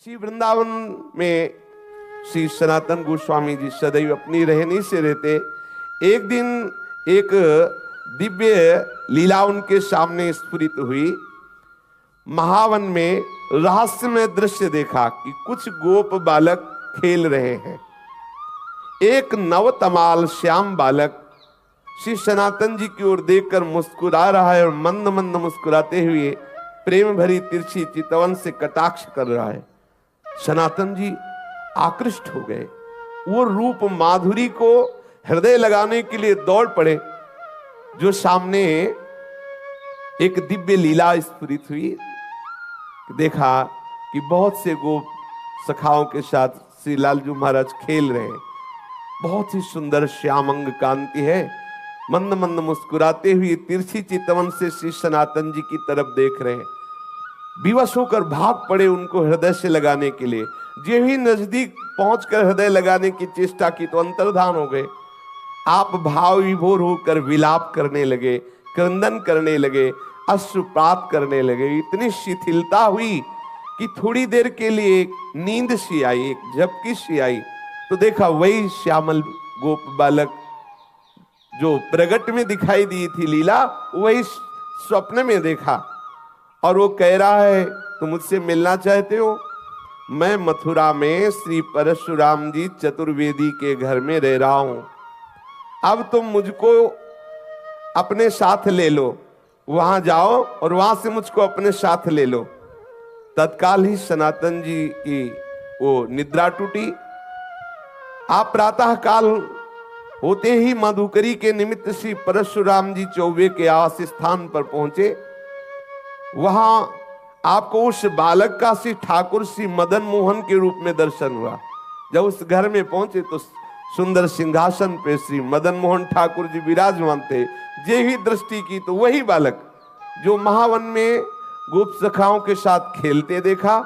श्री वृंदावन में श्री सनातन गोस्वामी जी सदैव अपनी रहनी से रहते। एक दिन एक दिव्य लीला उनके सामने स्फुरित हुई। महावन में रहस्यमय दृश्य देखा कि कुछ गोप बालक खेल रहे हैं। एक नवतमाल श्याम बालक श्री सनातन जी की ओर देखकर मुस्कुरा रहा है और मंद मंद मुस्कुराते हुए प्रेम भरी तिरछी चितवन से कटाक्ष कर रहा है। सनातन जी आकृष्ट हो गए। वो रूप माधुरी को हृदय लगाने के लिए दौड़ पड़े। जो सामने एक दिव्य लीला स्फुरित हुई, देखा कि बहुत से गोप सखाओं के साथ श्री लालजू महाराज खेल रहे हैं। बहुत ही सुंदर श्यामंग कांति है। मंद मंद मुस्कुराते हुए तिरछी चितवन से श्री सनातन जी की तरफ देख रहे हैं। विवश होकर भाग पड़े उनको हृदय से लगाने के लिए। जो ही नजदीक पहुंचकर हृदय लगाने की चेष्टा की तो अंतर्धान हो गए। आप भाव विभोर होकर विलाप करने लगे, क्रंदन करने लगे, अश्रुपात करने लगे। इतनी शिथिलता हुई कि थोड़ी देर के लिए एक नींद सी आई, एक झपकी सी आई। तो देखा वही श्यामल गोप बालक जो प्रगट में दिखाई दी थी लीला, वही स्वप्न में देखा। और वो कह रहा है, तुम मुझसे मिलना चाहते हो? मैं मथुरा में श्री परशुराम जी चतुर्वेदी के घर में रह रहा हूं। अब तुम मुझको अपने साथ ले लो। वहां जाओ और वहां से मुझको अपने साथ ले लो। तत्काल ही सनातन जी की वो निद्रा टूटी। आप प्रातः काल होते ही मधुकरी के निमित्त श्री परशुराम जी चौबे के आवास स्थान पर पहुंचे। वहां आपको उस बालक का श्री ठाकुर श्री मदन मोहन के रूप में दर्शन हुआ। जब उस घर में पहुंचे तो सुंदर सिंहासन पे श्री मदन मोहन ठाकुर जी विराजमान थे। जे ही दृष्टि की तो वही बालक जो महावन में गोप सखाओं के साथ खेलते देखा,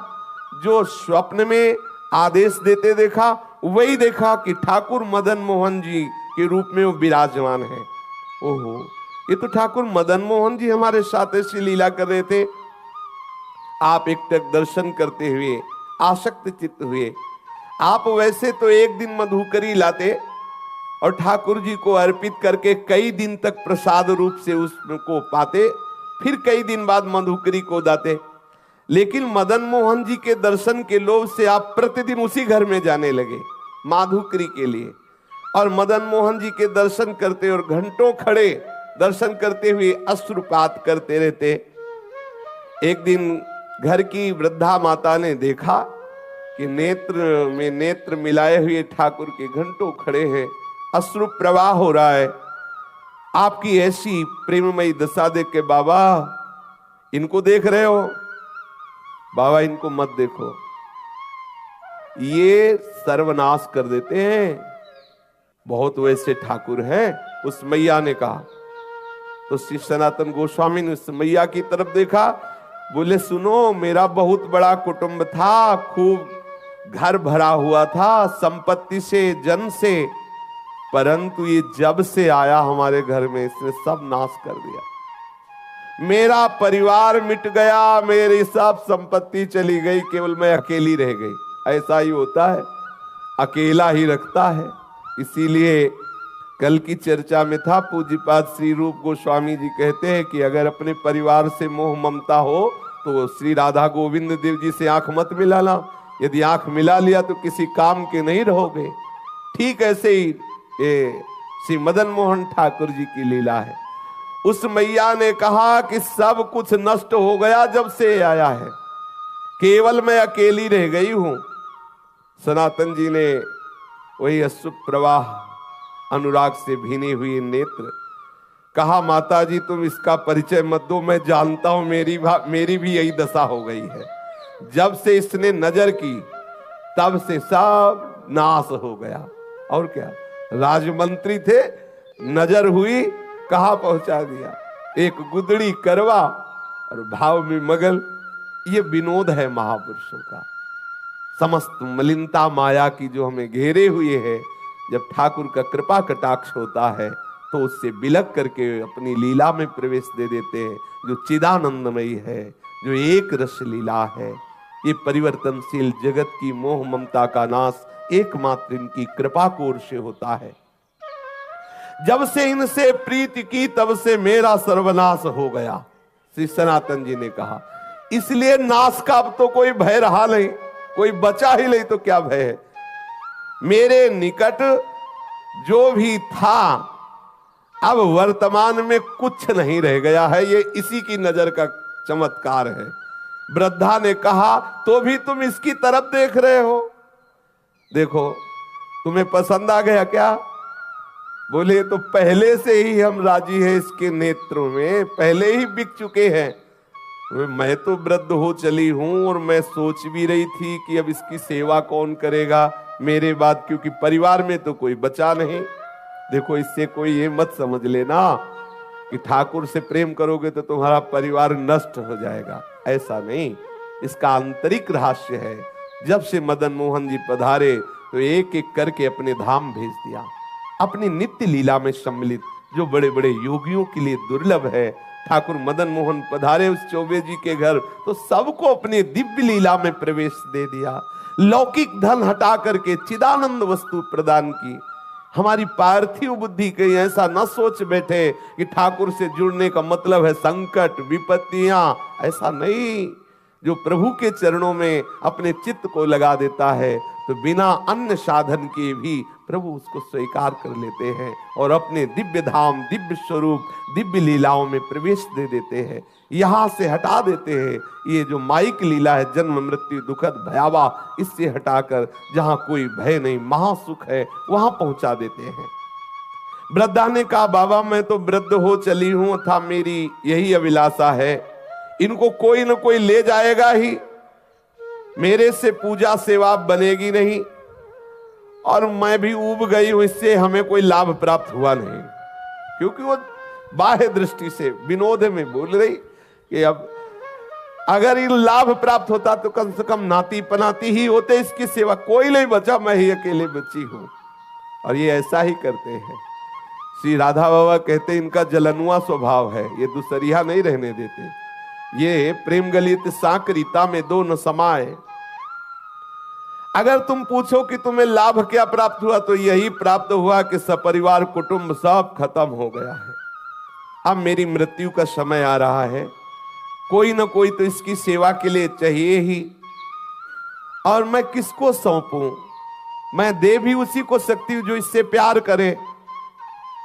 जो स्वप्न में आदेश देते देखा, वही देखा कि ठाकुर मदन मोहन जी के रूप में वो विराजमान है। ओहो, ये तो ठाकुर मदन मोहन जी हमारे साथ ऐसी लीला कर रहे थे। आप एकटक दर्शन करते हुए आसक्त चित्त हुए। आप वैसे तो एक दिन मधुकरी लाते और ठाकुर जी को अर्पित करके कई दिन तक प्रसाद रूप से उसको पाते, फिर कई दिन बाद मधुकरी को दाते। लेकिन मदन मोहन जी के दर्शन के लोभ से आप प्रतिदिन उसी घर में जाने लगे माधुकरी के लिए। और मदन मोहन जी के दर्शन करते और घंटों खड़े दर्शन करते हुए अश्रुपात करते रहते। एक दिन घर की वृद्धा माता ने देखा कि नेत्र में नेत्र मिलाए हुए ठाकुर के घंटों खड़े हैं, अश्रु प्रवाह हो रहा है। आपकी ऐसी प्रेममयी दशा देख के, बाबा इनको देख रहे हो? बाबा इनको मत देखो, ये सर्वनाश कर देते हैं। बहुत वैसे ठाकुर हैं। उस मैया ने कहा। तो श्री सनातन गोस्वामी ने उस मैया की तरफ देखा, बोले सुनो, मेरा बहुत बड़ा कुटुंब था, खूब घर भरा हुआ था संपत्ति से, जन से, परंतु ये जब से आया हमारे घर में इसने सब नाश कर दिया। मेरा परिवार मिट गया, मेरी सब संपत्ति चली गई, केवल मैं अकेली रह गई। ऐसा ही होता है, अकेला ही रखता है। इसीलिए कल की चर्चा में था, पूज्यपाद श्री रूप गोस्वामी जी कहते हैं कि अगर अपने परिवार से मोह ममता हो तो श्री राधा गोविंद देव जी से आंख मत मिलाना। यदि आंख मिला लिया तो किसी काम के नहीं रहोगे। ठीक ऐसे ही ये श्री मदन मोहन ठाकुर जी की लीला है। उस मैया ने कहा कि सब कुछ नष्ट हो गया जब से आया है, केवल मैं अकेली रह गई हूं। सनातन जी ने वही अश्रु प्रवाह, अनुराग से भीनी हुई नेत्र, कहा माता जी तुम इसका परिचय मत दो, मैं जानता हूं मेरी भी यही दशा हो गई है। जब से इसने नजर की तब से सब नाश हो गया। और क्या, राजमंत्री थे, नजर हुई, कहां पहुंचा दिया। एक गुदड़ी करवा और भाव में मगल। ये विनोद है महापुरुषों का। समस्त मलिनता माया की जो हमें घेरे हुए है, जब ठाकुर का कृपा कटाक्ष होता है तो उससे बिलक करके अपनी लीला में प्रवेश दे देते हैं, जो चिदानंदमयी है, जो एक रस लीला है। ये परिवर्तनशील जगत की मोह ममता का नाश एकमात्र इनकी कृपा की ओर से होता है। जब से इनसे प्रीति की तब से मेरा सर्वनाश हो गया, श्री सनातन जी ने कहा। इसलिए नाश का अब तो कोई भय रहा नहीं, कोई बचा ही नहीं तो क्या भय है। मेरे निकट जो भी था अब वर्तमान में कुछ नहीं रह गया है, ये इसी की नजर का चमत्कार है। वृद्धा ने कहा तो भी तुम इसकी तरफ देख रहे हो, देखो तुम्हें पसंद आ गया क्या? बोले तो पहले से ही हम राजी हैं, इसके नेत्रों में पहले ही बिक चुके हैं। मैं तो वृद्ध हो चली हूं और मैं सोच भी रही थी कि अब इसकी सेवा कौन करेगा मेरे बाद, क्योंकि परिवार में तो कोई बचा नहीं। देखो इससे कोई ये मत समझ लेना कि ठाकुर से प्रेम करोगे तो तुम्हारा परिवार नष्ट हो जाएगा, ऐसा नहीं। इसका आंतरिक रहस्य है। जब से मदन मोहन जी पधारे तो एक एक करके अपने धाम भेज दिया, अपनी नित्य लीला में सम्मिलित, जो बड़े बड़े योगियों के लिए दुर्लभ है। ठाकुर मदन मोहन पधारे उस चौबे जी के घर तो सबको अपने दिव्य लीला में प्रवेश दे दिया। लौकिक धन हटा करके चिदानंद वस्तु प्रदान की। हमारी पार्थिव बुद्धि कहीं ऐसा न सोच बैठे कि ठाकुर से जुड़ने का मतलब है संकट विपत्तियां, ऐसा नहीं। जो प्रभु के चरणों में अपने चित्त को लगा देता है तो बिना अन्य साधन के भी प्रभु उसको स्वीकार कर लेते हैं और अपने दिव्य धाम, दिव्य स्वरूप, दिव्य लीलाओं में प्रवेश दे देते हैं। यहां से हटा देते हैं ये जो माइक लीला है, जन्म मृत्यु दुखद भयावह, इससे हटाकर जहां कोई भय नहीं, महासुख है, वहां पहुंचा देते हैं। वृद्धा ने कहा बाबा मैं तो वृद्ध हो चली हूं था, मेरी यही अभिलाषा है, इनको कोई न कोई ले जाएगा ही, मेरे से पूजा सेवा बनेगी नहीं और मैं भी ऊब गई हूं, इससे हमें कोई लाभ प्राप्त हुआ नहीं। क्योंकि वो बाह्य दृष्टि से विनोद में बोल रही कि अब अगर इन लाभ प्राप्त होता तो कम से कम नाती पनाती ही होते, इसकी सेवा कोई नहीं बचा, मैं ही अकेले बची हूं। और ये ऐसा ही करते हैं। श्री राधा बाबा कहते इनका जलनुआ स्वभाव है, ये दूसरिया नहीं रहने देते। ये प्रेम गलित साकरीता में दो न समाये। अगर तुम पूछो कि तुम्हें लाभ क्या प्राप्त हुआ तो यही प्राप्त हुआ कि सपरिवार कुटुंब सब खत्म हो गया है। अब मेरी मृत्यु का समय आ रहा है, कोई ना कोई तो इसकी सेवा के लिए चाहिए ही, और मैं किसको सौंपूं? मैं दे भी उसी को सकती हूं जो इससे प्यार करे।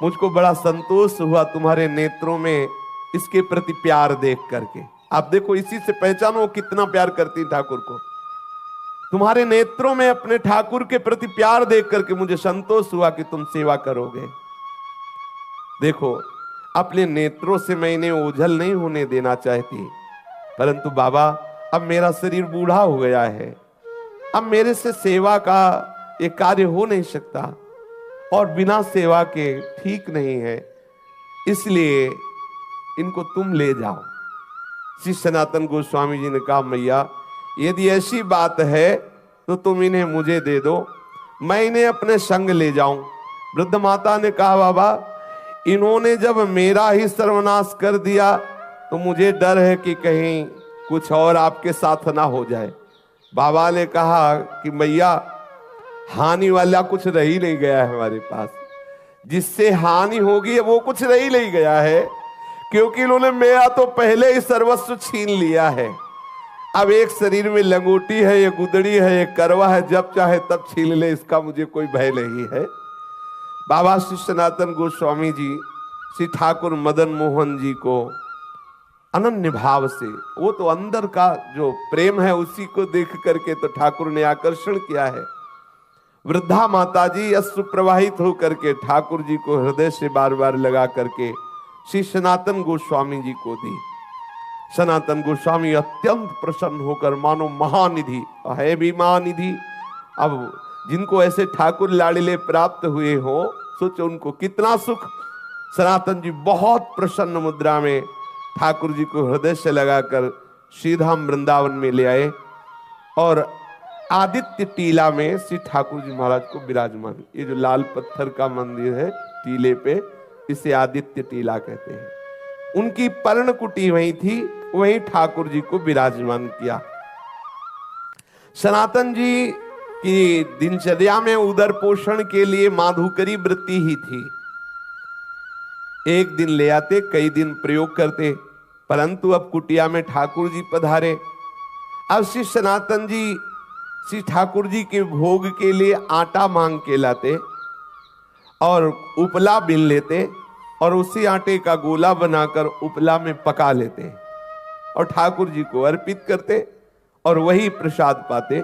मुझको बड़ा संतोष हुआ तुम्हारे नेत्रों में इसके प्रति प्यार देख करके। आप देखो इसी से पहचानो कितना प्यार करती ठाकुर को। तुम्हारे नेत्रों में अपने ठाकुर के प्रति प्यार देख करके मुझे संतोष हुआ कि तुम सेवा करोगे। देखो अपने नेत्रों से मैं इन्हें ओझल नहीं होने देना चाहती, परंतु बाबा अब मेरा शरीर बूढ़ा हो गया है, अब मेरे से सेवा का ये कार्य हो नहीं सकता और बिना सेवा के ठीक नहीं है, इसलिए इनको तुम ले जाओ। श्री सनातन गोस्वामी जी ने कहा मैया यदि ऐसी बात है तो तुम इन्हें मुझे दे दो, मैं इन्हें अपने संग ले जाऊं। वृद्ध माता ने कहा बाबा इन्होंने जब मेरा ही सर्वनाश कर दिया तो मुझे डर है कि कहीं कुछ और आपके साथ ना हो जाए। बाबा ने कहा कि मैया हानि वाला कुछ रह ही नहीं गया है हमारे पास, जिससे हानि होगी वो कुछ रह ही नहीं गया है, क्योंकि इन्होंने मेरा तो पहले ही सर्वस्व छीन लिया है। अब एक शरीर में लंगोटी है, ये गुदड़ी है, ये करवा है, जब चाहे तब छीन ले, इसका मुझे कोई भय नहीं है। बाबा श्री सनातन गोस्वामी जी श्री ठाकुर मदन मोहन जी को अनन्य भाव से, वो तो अंदर का जो प्रेम है उसी को देख करके तो ठाकुर ने आकर्षण किया है। वृद्धा माता जी अश्रु प्रवाहित होकर के ठाकुर जी को हृदय से बार बार लगा करके श्री सनातन गोस्वामी जी को दी। सनातन गोस्वामी अत्यंत प्रसन्न होकर मानो महानिधि है भी महानिधि, अब जिनको ऐसे ठाकुर लाड़िले प्राप्त हुए हो सोचो उनको कितना सुख। सनातन जी बहुत प्रसन्न मुद्रा में ठाकुर जी को हृदय से लगाकर श्रीधाम वृंदावन में ले आए और आदित्य टीला में श्री ठाकुर जी महाराज को विराजमान, ये जो लाल पत्थर का मंदिर है टीले पे, इसे आदित्य टीला कहते हैं। उनकी पर्णकुटी वहीं थी, वहीं ठाकुर जी को विराजमान किया। सनातन जी की दिनचर्या में उदर पोषण के लिए माधुकरी वृत्ति ही थी। एक दिन ले आते, कई दिन प्रयोग करते, परंतु अब कुटिया में ठाकुर जी पधारे। अब श्री सनातन जी श्री ठाकुर जी के भोग के लिए आटा मांग के लाते और उपला बिन लेते और उसी आटे का गोला बनाकर उपला में पका लेते और ठाकुर जी को अर्पित करते और वही प्रसाद पाते।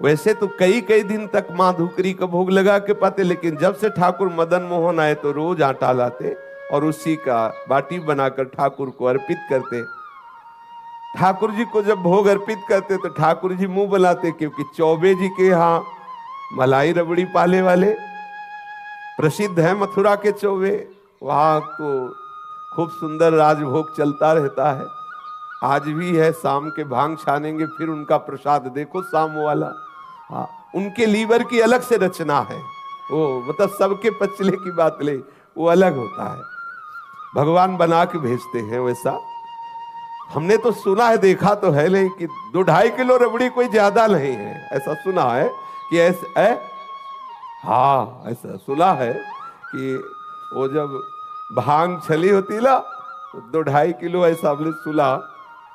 वैसे तो कई कई दिन तक मां धुकरी का भोग लगा के पाते, लेकिन जब से ठाकुर मदन मोहन आए तो रोज आटा लाते और उसी का बाटी बनाकर ठाकुर को अर्पित करते। ठाकुर जी को जब भोग अर्पित करते तो ठाकुर जी मुंह बनाते, क्योंकि चौबे जी के यहाँ मलाई रबड़ी पाले वाले प्रसिद्ध है, मथुरा के चौबे, वहां तो खूब सुंदर राजभोग चलता रहता है। आज भी है, शाम के भांग छानेंगे फिर उनका प्रसाद देखो शाम वाला। हाँ, उनके लीवर की अलग से रचना है, वो मतलब सबके पचले की बात ले, वो अलग होता है, भगवान बना के भेजते हैं वैसा। हमने तो सुना है, देखा तो है नहीं कि 2-2.5 किलो रबड़ी कोई ज्यादा नहीं है, ऐसा सुना है कि ऐसे हाँ ऐसा सुना है कि वो जब भांग छली होती ना 2-2.5 किलो ऐसा हमने सुना।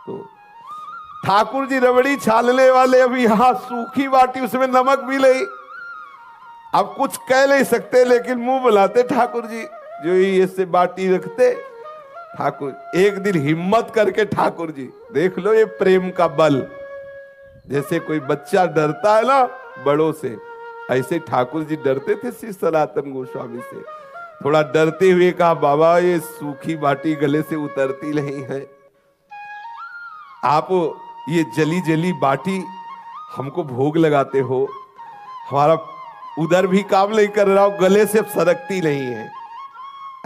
तो ठाकुर जी रबड़ी छालने वाले अभी यहाँ सूखी बाटी, उसमें नमक भी नहीं, अब कुछ कह नहीं सकते लेकिन मुंह बुलाते ठाकुर जी, जो ही ऐसे बाटी रखते। ठाकुर एक दिन हिम्मत करके ठाकुर जी, देख लो ये प्रेम का बल, जैसे कोई बच्चा डरता है ना बड़ों से, ऐसे ठाकुर जी डरते थे श्री सनातन गोस्वामी से। थोड़ा डरते हुए कहा, बाबा ये सूखी बाटी गले से उतरती नहीं है, आप ये जली जली बाटी हमको भोग लगाते हो, हमारा उधर भी काम नहीं कर रहा हो, गले से सरकती नहीं है।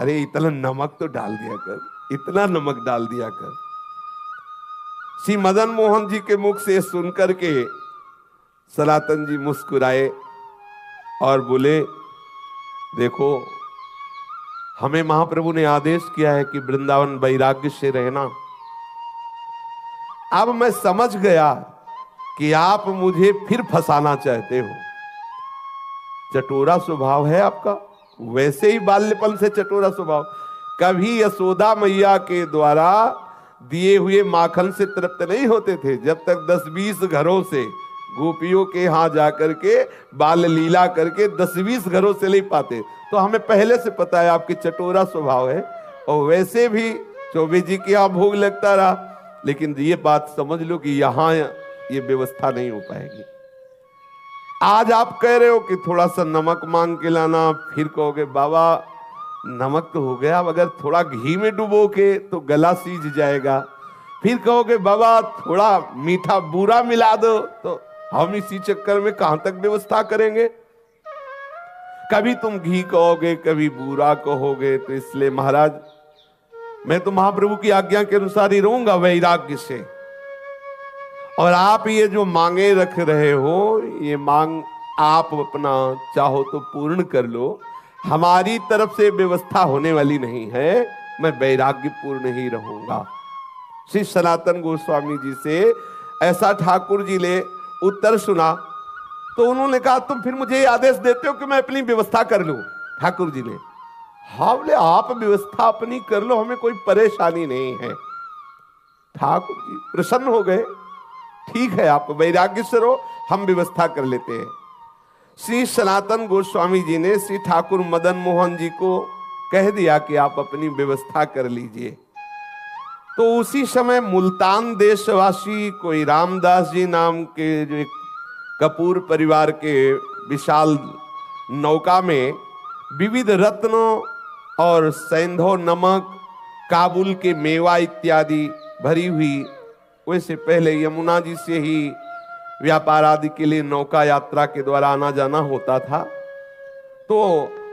अरे इतना नमक तो डाल दिया कर, इतना नमक डाल दिया कर। श्री मदन मोहन जी के मुख से सुनकर के सनातन जी मुस्कुराए और बोले, देखो हमें महाप्रभु ने आदेश किया है कि वृंदावन वैराग्य से रहना। अब मैं समझ गया कि आप मुझे फिर फंसाना चाहते हो, चटोरा स्वभाव है आपका, वैसे ही बाल्यपन से चटोरा स्वभाव। कभी यशोदा मैया के द्वारा दिए हुए माखन से तृप्त नहीं होते थे, जब तक 10-20 घरों से गोपियों के यहाँ जाकर के बाल लीला करके 10-20 घरों से नहीं पाते। तो हमें पहले से पता है आपकी चटोरा स्वभाव है, और वैसे भी चौबे जी के यहाँ भोग लगता रहा, लेकिन ये बात समझ लो कि यहाँ ये व्यवस्था नहीं हो पाएगी। आज आप कह रहे हो कि थोड़ा सा नमक मांग के लाना, फिर कहोगे बाबा नमक तो हो गया, अगर थोड़ा घी में डुबो के तो गला सीज जाएगा, फिर कहोगे बाबा थोड़ा मीठा बूरा मिला दो, तो हम इसी चक्कर में कहां तक व्यवस्था करेंगे। कभी तुम घी कहोगे, कभी बूरा कहोगे, तो इसलिए महाराज मैं तो महाप्रभु की आज्ञा के अनुसार ही रहूंगा वैराग्य से। और आप ये जो मांगे रख रहे हो, ये मांग आप अपना चाहो तो पूर्ण कर लो, हमारी तरफ से व्यवस्था होने वाली नहीं है, मैं वैराग्य पूर्ण ही रहूंगा। श्री सनातन गोस्वामी जी से ऐसा ठाकुर जी ने उत्तर सुना, तो उन्होंने कहा तुम फिर मुझे आदेश देते हो कि मैं अपनी व्यवस्था कर लूं। ठाकुर जी ने हाँ बोले, आप व्यवस्था अपनी कर लो, हमें कोई परेशानी नहीं है। ठाकुर जी प्रसन्न हो गए, ठीक है आप वैराग्य से रहो, हम व्यवस्था कर लेते हैं। श्री सनातन गोस्वामी जी ने श्री ठाकुर मदन मोहन जी को कह दिया कि आप अपनी व्यवस्था कर लीजिए। तो उसी समय मुल्तान देशवासी कोई रामदास जी नाम के जो एक कपूर परिवार के विशाल नौका में विविध रत्नों और सैंधव नमक, काबुल के मेवा इत्यादि भरी हुई, वैसे पहले यमुना जी से ही व्यापार आदि के लिए नौका यात्रा के द्वारा आना जाना होता था। तो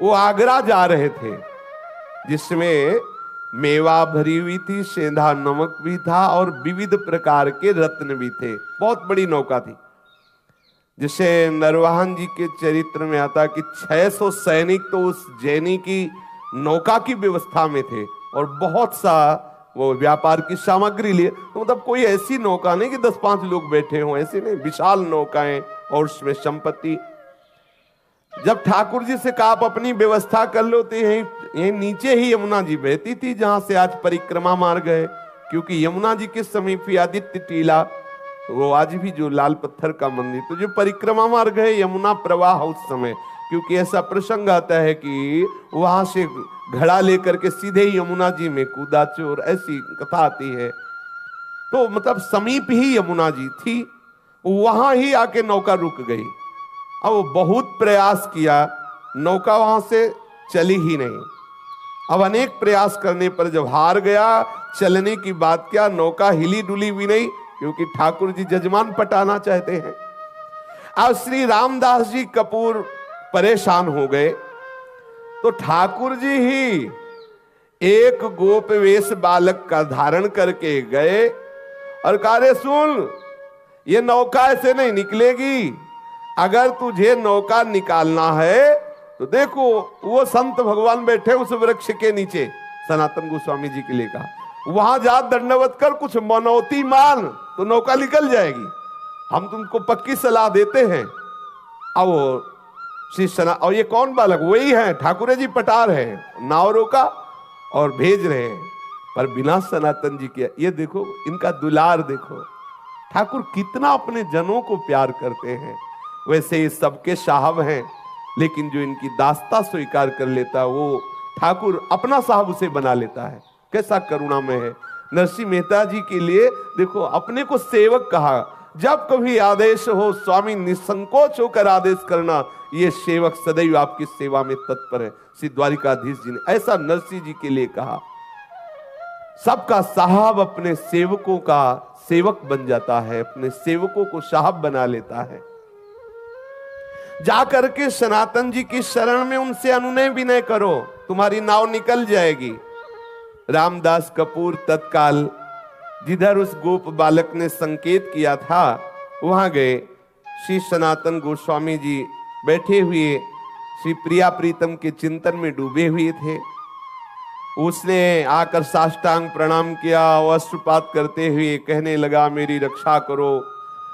वो आगरा जा रहे थे, जिसमें मेवा भरी हुई थी, सेंधा नमक भी था और विविध प्रकार के रत्न भी थे। बहुत बड़ी नौका थी, जिसे नरवाहन जी के चरित्र में आता कि 600 सैनिक तो उस जैनी की नौका की व्यवस्था में थे और बहुत सा वो व्यापार की सामग्री लिए। तो मतलब कोई ऐसी नौका नहीं कि 10-5 लोग बैठे हों, ऐसी नहीं, विशाल नौकाएं और उसमें संपत्ति। जब ठाकुर जी से कहा आप अपनी व्यवस्था कर लो, तो यहीं नीचे ही यमुना जी बहती थी जहां से आज परिक्रमा मार्ग गए, क्योंकि यमुना जी के समीप ही आदित्य टीला, वो आज भी जो लाल पत्थर का मंदिर, तो जो परिक्रमा मार्ग है यमुना प्रवाह उस समय, क्योंकि ऐसा प्रसंग आता है कि वहां से घड़ा लेकर के सीधे यमुना जी में कूदा चोर, ऐसी कथा आती है। तो मतलब समीप ही यमुना जी थी, वहां ही आके नौका रुक गई। अब वो बहुत प्रयास किया, नौका वहां से चली ही नहीं। अब अनेक प्रयास करने पर जब हार गया, चलने की बात क्या, नौका हिली डुली भी नहीं, क्योंकि ठाकुर जी जजमान पटाना चाहते हैं। अब श्री रामदास जी कपूर परेशान हो गए, तो ठाकुर जी ही एक गोप वेश बालक का धारण करके गए और कहा, रे सुन, ये नौका ऐसे नहीं निकलेगी, अगर तुझे नौका निकालना है तो देखो वो संत भगवान बैठे उस वृक्ष के नीचे, सनातन गोस्वामी जी के लिए कहा, वहां जा दंडवत कर, कुछ मनौती मान तो नौका निकल जाएगी, हम तुमको पक्की सलाह देते हैं। अब वो श्री सना, और ये कौन बालक, वही है ठाकुर जी पटार है, नाव रोका और भेज रहे हैं, पर बिना सनातन जी के। ये देखो इनका दुलार देखो, ठाकुर कितना अपने जनों को प्यार करते हैं। वैसे ये सबके साहब हैं, लेकिन जो इनकी दास्ता स्वीकार कर लेता वो ठाकुर अपना साहब उसे बना लेता है। कैसा करुणामय है। नरसिंह मेहता जी के लिए देखो, अपने को सेवक कहा, जब कभी आदेश हो स्वामी निसंकोच होकर आदेश करना, ये सेवक सदैव आपकी सेवा में तत्पर है। श्री द्वारिकाधीश जी ने ऐसा नरसिंह जी के लिए कहा। सबका साहब अपने सेवकों का सेवक बन जाता है, अपने सेवकों को साहब बना लेता है। जाकर के सनातन जी की शरण में उनसे अनुनय विनय करो, तुम्हारी नाव निकल जाएगी। रामदास कपूर तत्काल जिधर उस गोप बालक ने संकेत किया था वहां गए। श्री सनातन गोस्वामी जी बैठे हुए श्री प्रिया प्रीतम के चिंतन में डूबे हुए थे। उसने आकर साष्टांग प्रणाम किया, वस्त्रपात करते हुए कहने लगा, मेरी रक्षा करो,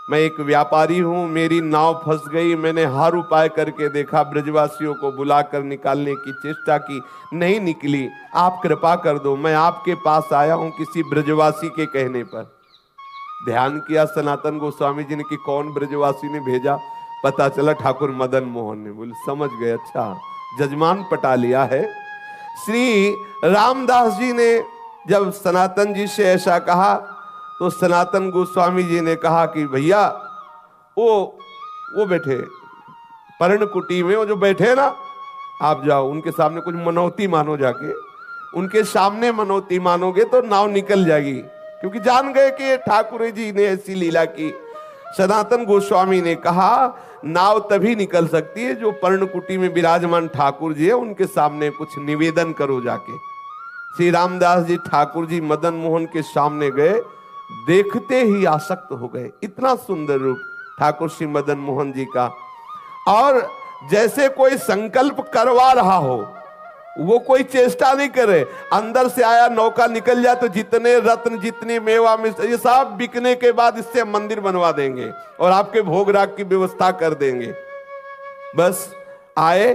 मैं एक व्यापारी हूं, मेरी नाव फंस गई, मैंने हर उपाय करके देखा, ब्रजवासियों को बुलाकर निकालने की चेष्टा की, नहीं निकली, आप कृपा कर दो, मैं आपके पास आया हूं किसी ब्रजवासी के कहने पर। ध्यान किया सनातन गोस्वामी जी ने कि कौन ब्रजवासी ने भेजा, पता चला ठाकुर मदन मोहन ने। बोले समझ गए, अच्छा जजमान पटा लिया है। श्री रामदास जी ने जब सनातन जी से ऐसा कहा तो सनातन गोस्वामी जी ने कहा कि भैया वो बैठे पर्णकुटी में, वो जो बैठे ना, आप जाओ उनके सामने कुछ मनौती मानो, जाके उनके सामने मनौती मानोगे तो नाव निकल जाएगी, क्योंकि जान गए कि ठाकुर जी ने ऐसी लीला की। सनातन गोस्वामी ने कहा नाव तभी निकल सकती है जो पर्णकुटी में विराजमान ठाकुर जी है उनके सामने कुछ निवेदन करो जाके। श्री रामदास जी ठाकुर जी मदन मोहन के सामने गए, देखते ही आसक्त हो गए। इतना सुंदर रूप ठाकुर श्री मदन मोहन जी का, और जैसे कोई संकल्प करवा रहा हो, वो कोई चेष्टा नहीं करे, अंदर से आया नौका निकल जाए तो जितने रत्न जितनी मेवा मिश्र ये सब बिकने के बाद इससे मंदिर बनवा देंगे और आपके भोग राग की व्यवस्था कर देंगे। बस आए,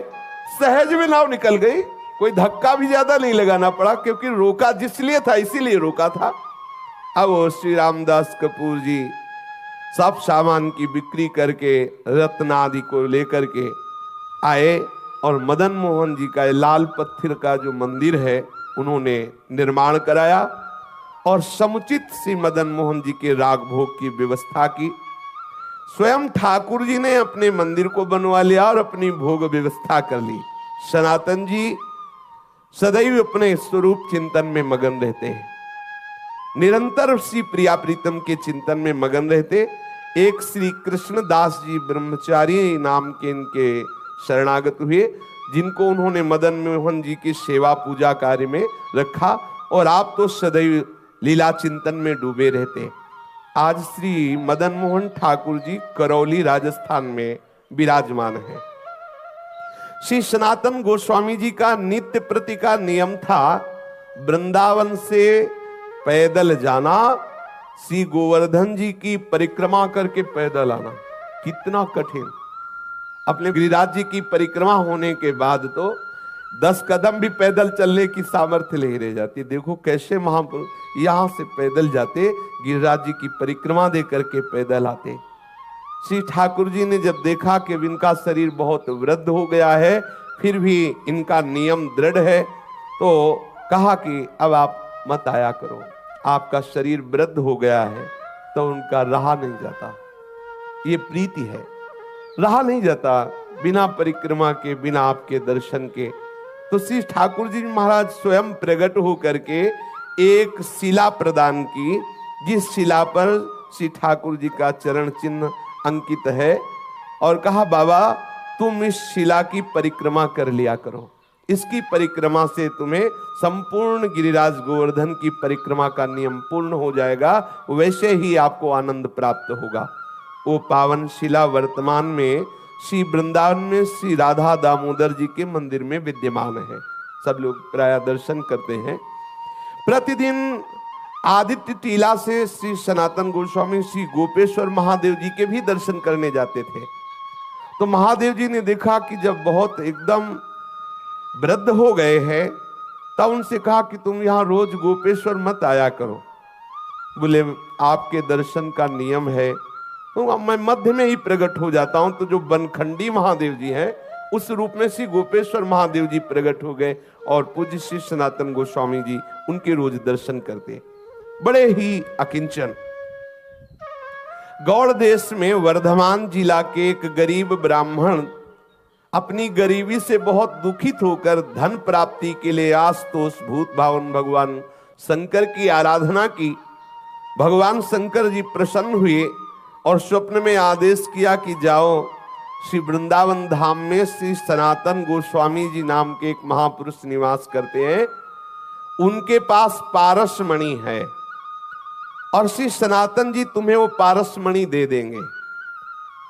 सहज में नाव निकल गई, कोई धक्का भी ज्यादा नहीं लगाना पड़ा, क्योंकि रोका जिसलिए था इसीलिए रोका था। अब श्री रामदास कपूर जी सब सामान की बिक्री करके रत्न आदि को लेकर के आए और मदन मोहन जी का लाल पत्थर का जो मंदिर है उन्होंने निर्माण कराया और समुचित श्री मदन मोहन जी के राग भोग की व्यवस्था की। स्वयं ठाकुर जी ने अपने मंदिर को बनवा लिया और अपनी भोग व्यवस्था कर ली। सनातन जी सदैव अपने स्वरूप चिंतन में मगन रहते हैं, निरंतर श्री प्रिया प्रीतम के चिंतन में मगन रहते। एक श्री कृष्णदास जी ब्रह्मचारी नाम के इनके शरणागत हुए, जिनको उन्होंने मदन मोहन जी की सेवा पूजा कार्य में रखा, और आप तो सदैव लीला चिंतन में डूबे रहते। आज श्री मदन मोहन ठाकुर जी करौली राजस्थान में विराजमान है। श्री सनातन गोस्वामी जी का नित्य प्रति का नियम था, वृंदावन से पैदल जाना, श्री गोवर्धन जी की परिक्रमा करके पैदल आना कितना कठिन। अपने गिरिराज जी की परिक्रमा होने के बाद तो 10 कदम भी पैदल चलने की सामर्थ्य नहीं रह जाती। देखो कैसे महापुरुष यहां से पैदल जाते, गिरिराज जी की परिक्रमा दे करके पैदल आते। श्री ठाकुर जी ने जब देखा कि इनका शरीर बहुत वृद्ध हो गया है, फिर भी इनका नियम दृढ़ है, तो कहा कि अब आप मत आया करो, आपका शरीर वृद्ध हो गया है। तो उनका रहा नहीं जाता, ये प्रीति है, रहा नहीं जाता बिना परिक्रमा के, बिना आपके दर्शन के। तो श्री ठाकुर जी महाराज स्वयं प्रकट होकर के एक शिला प्रदान की, जिस शिला पर श्री ठाकुर जी का चरण चिन्ह अंकित है, और कहा बाबा तुम इस शिला की परिक्रमा कर लिया करो, इसकी परिक्रमा से तुम्हें संपूर्ण गिरिराज गोवर्धन की परिक्रमा का नियम पूर्ण हो जाएगा, वैसे ही आपको आनंद प्राप्त होगा। वो पावन शिला वर्तमान में श्री वृंदावन में श्री राधा दामोदर जी के मंदिर में विद्यमान है। सब लोग प्राय दर्शन करते हैं। प्रतिदिन आदित्य टीला से श्री सनातन गोस्वामी श्री गोपेश्वर महादेव जी के भी दर्शन करने जाते थे। तो महादेव जी ने देखा कि जब बहुत एकदम वृद्ध हो गए हैं, तब उनसे कहा कि तुम यहां रोज गोपेश्वर मत आया करो। बोले आपके दर्शन का नियम है, तो मैं मध्य में ही प्रकट हो जाता हूं। तो जो बनखंडी महादेव जी हैं, उस रूप में श्री गोपेश्वर महादेव जी प्रकट हो गए, और पूज्य श्री सनातन गोस्वामी जी उनके रोज दर्शन करते, बड़े ही अकिंचन। गौड़ देश में वर्धमान जिला के एक गरीब ब्राह्मण अपनी गरीबी से बहुत दुखित होकर धन प्राप्ति के लिए आशुतोष भूत भावन भगवान शंकर की आराधना की। भगवान शंकर जी प्रसन्न हुए और स्वप्न में आदेश किया कि जाओ श्री वृंदावन धाम में श्री सनातन गोस्वामी जी नाम के एक महापुरुष निवास करते हैं, उनके पास पारसमणि है, और श्री सनातन जी तुम्हें वो पारसमणि दे देंगे।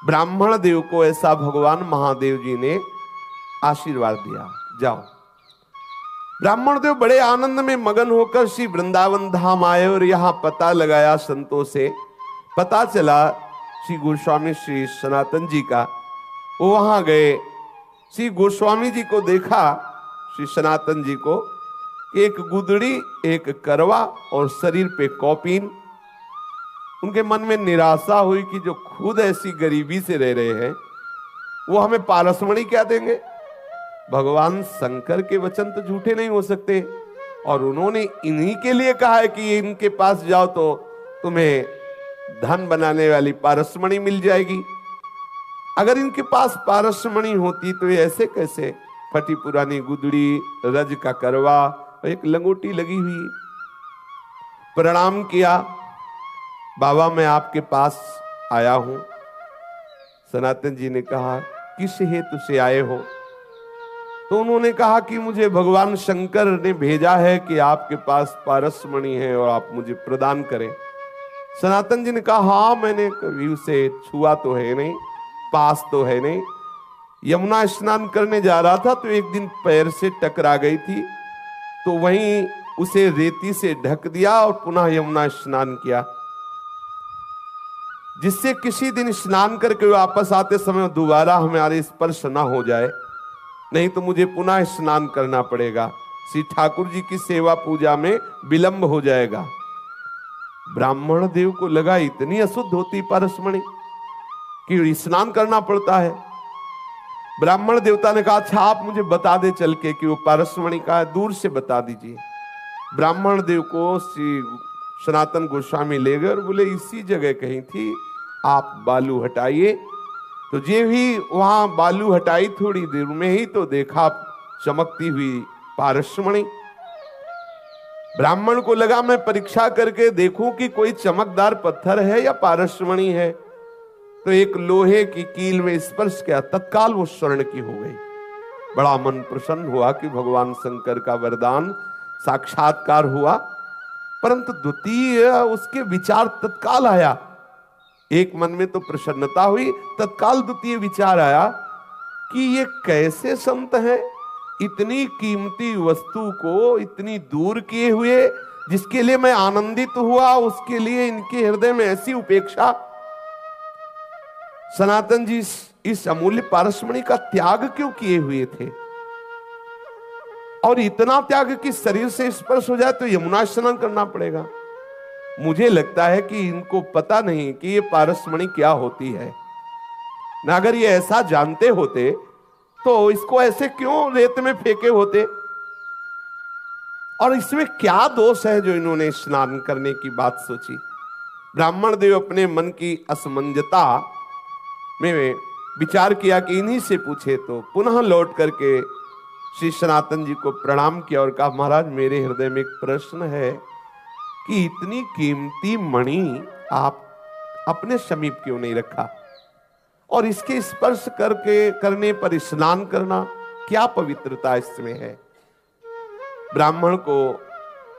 ब्राह्मण देव को ऐसा भगवान महादेव जी ने आशीर्वाद दिया, जाओ। ब्राह्मण देव बड़े आनंद में मगन होकर श्री वृंदावन धाम आए, और यहां पता लगाया संतों से, पता चला श्री गोस्वामी श्री सनातन जी का। वो वहां गए, श्री गोस्वामी जी को देखा, श्री सनातन जी को, एक गुदड़ी, एक करवा और शरीर पे कौपीन। उनके मन में निराशा हुई कि जो खुद ऐसी गरीबी से रह रहे हैं, वो हमें पारसमणि क्या देंगे। भगवान शंकर के वचन तो झूठे नहीं हो सकते, और उन्होंने इन्हीं के लिए कहा है कि इनके पास जाओ तो तुम्हें धन बनाने वाली पारसमणि मिल जाएगी। अगर इनके पास पारसमणि होती तो ये ऐसे कैसे फटी पुरानी गुदड़ी, रज का करवा, एक लंगोटी लगी हुई। प्रणाम किया, बाबा मैं आपके पास आया हूं। सनातन जी ने कहा किस हेतु से आए हो। तो उन्होंने कहा कि मुझे भगवान शंकर ने भेजा है कि आपके पास पारसमणि है और आप मुझे प्रदान करें। सनातन जी ने कहा हाँ, मैंने कभी उसे छुआ तो है नहीं, पास तो है नहीं। यमुना स्नान करने जा रहा था तो एक दिन पैर से टकरा गई थी, तो वहीं उसे रेती से ढक दिया और पुनः यमुना स्नान किया, जिससे किसी दिन स्नान करके वापस आते समय दोबारा हमारे स्पर्श ना हो जाए, नहीं तो मुझे पुनः स्नान करना पड़ेगा। श्री ठाकुर जी की सेवा पूजा में विलंब हो जाएगा। ब्राह्मण देव को लगा इतनी अशुद्ध होती पारसमणि कि स्नान करना पड़ता है। ब्राह्मण देवता ने कहा अच्छा आप मुझे बता दे चल के कि वो पारसमणि का है, दूर से बता दीजिए। ब्राह्मण देव को श्री सनातन गोस्वामी ले गए और बोले इसी जगह कहीं थी, आप बालू हटाइए। तो जे भी वहां बालू हटाई, थोड़ी देर में ही तो देखा चमकती हुई पारसमणि। ब्राह्मण को लगा मैं परीक्षा करके देखूं कि कोई चमकदार पत्थर है या पारसमणि है। तो एक लोहे की कील में स्पर्श किया, तत्काल वो स्वर्ण की हो गई। बड़ा मन प्रसन्न हुआ कि भगवान शंकर का वरदान साक्षात्कार हुआ। परंतु द्वितीय उसके विचार तत्काल आया, एक मन में तो प्रसन्नता हुई, तत्काल द्वितीय विचार आया कि ये कैसे संत हैं, इतनी कीमती वस्तु को इतनी दूर किए हुए जिसके लिए मैं आनंदित हुआ, उसके लिए इनके हृदय में ऐसी उपेक्षा। सनातन जी इस अमूल्य पारसमणि का त्याग क्यों किए हुए थे? और इतना त्याग कि शरीर से स्पर्श हो जाए तो यमुना स्नान करना पड़ेगा। मुझे लगता है कि इनको पता नहीं कि ये पारसमणि क्या होती है। ना अगर ये ऐसा जानते होते तो इसको ऐसे क्यों रेत में फेंके होते? और इसमें क्या दोष है जो इन्होंने स्नान करने की बात सोची? ब्राह्मण देव अपने मन की असमंजता में विचार किया कि इन्हीं से पूछे, तो पुनः लौट करके श्री सनातन जी को प्रणाम किया और कहा, महाराज मेरे हृदय में एक प्रश्न है कि इतनी कीमती मणि आप अपने समीप क्यों नहीं रखा, और इसके स्पर्श करने पर स्नान करना, क्या पवित्रता इसमें है? ब्राह्मण को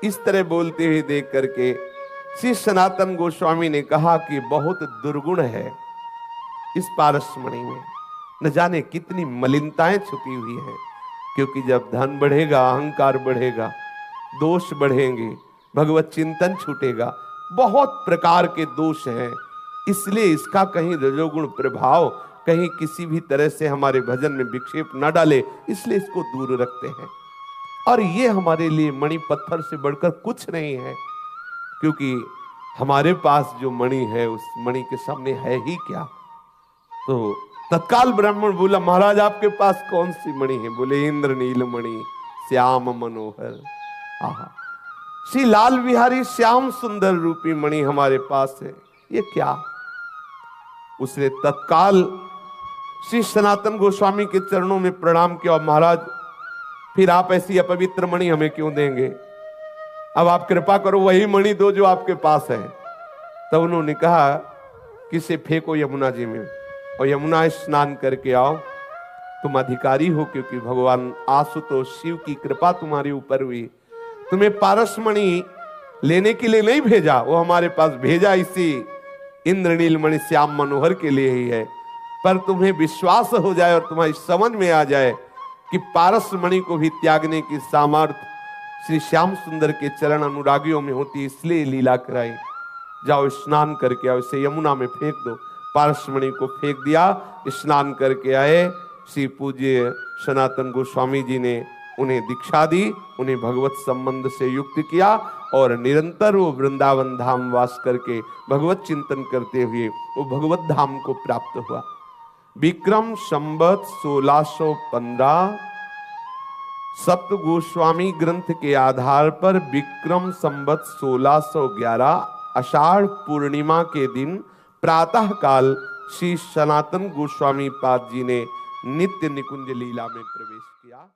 इस तरह बोलते हुए देख करके श्री सनातन गोस्वामी ने कहा कि बहुत दुर्गुण है इस पारसमणि में, न जाने कितनी मलिनताएं छुपी हुई हैं। क्योंकि जब धन बढ़ेगा, अहंकार बढ़ेगा, दोष बढ़ेंगे, भगवत चिंतन छूटेगा, बहुत प्रकार के दोष हैं। इसलिए इसका कहीं रजोगुण प्रभाव कहीं किसी भी तरह से हमारे भजन में विक्षेप न डाले, इसलिए इसको दूर रखते हैं। और ये हमारे लिए मणि पत्थर से बढ़कर कुछ नहीं है, क्योंकि हमारे पास जो मणि है उस मणि के सामने है ही क्या। तो तत्काल ब्राह्मण बोला, महाराज आपके पास कौन सी मणि है? बोले, इंद्र नील मणि श्याम मनोहर। आहा, श्री लाल बिहारी श्याम सुंदर रूपी मणि हमारे पास है, ये क्या? उसने तत्काल श्री सनातन गोस्वामी के चरणों में प्रणाम किया, महाराज फिर आप ऐसी अपवित्र मणि हमें क्यों देंगे? अब आप कृपा करो, वही मणि दो जो आपके पास है। तब उन्होंने कहा कि इसे फेंको यमुना जी में और यमुना स्नान करके आओ। तुम अधिकारी हो, क्योंकि भगवान आशुतोष शिव की कृपा तुम्हारे ऊपर हुई। तुम्हें पारसमणि लेने के लिए नहीं भेजा, वो हमारे पास भेजा इसी इंद्रनील मणि श्याम मनोहर के लिए ही है। पर तुम्हें विश्वास हो जाए और तुम्हारी समझ में आ जाए कि पारसमणि को भी त्यागने की सामर्थ्य श्री श्याम सुंदर के चरण अनुरागियों में होती, इसलिए लीला कराई। जाओ स्नान करके आओ, इसे यमुना में फेंक दो। पारसमणि को फेंक दिया, स्नान करके आए। श्री पूज्य सनातन गोस्वामी जी ने उन्हें दीक्षा दी, उन्हें भगवत संबंध से युक्त किया और निरंतर वो वृंदावन धाम वास करके भगवत चिंतन करते हुए वो भगवत धाम को प्राप्त हुआ। विक्रम संवत 1615 सप्त गोस्वामी ग्रंथ के आधार पर विक्रम संवत 1611 आषाढ़ पूर्णिमा के दिन प्रातः काल श्री सनातन गोस्वामी पाद जी ने नित्य निकुंज लीला में प्रवेश किया।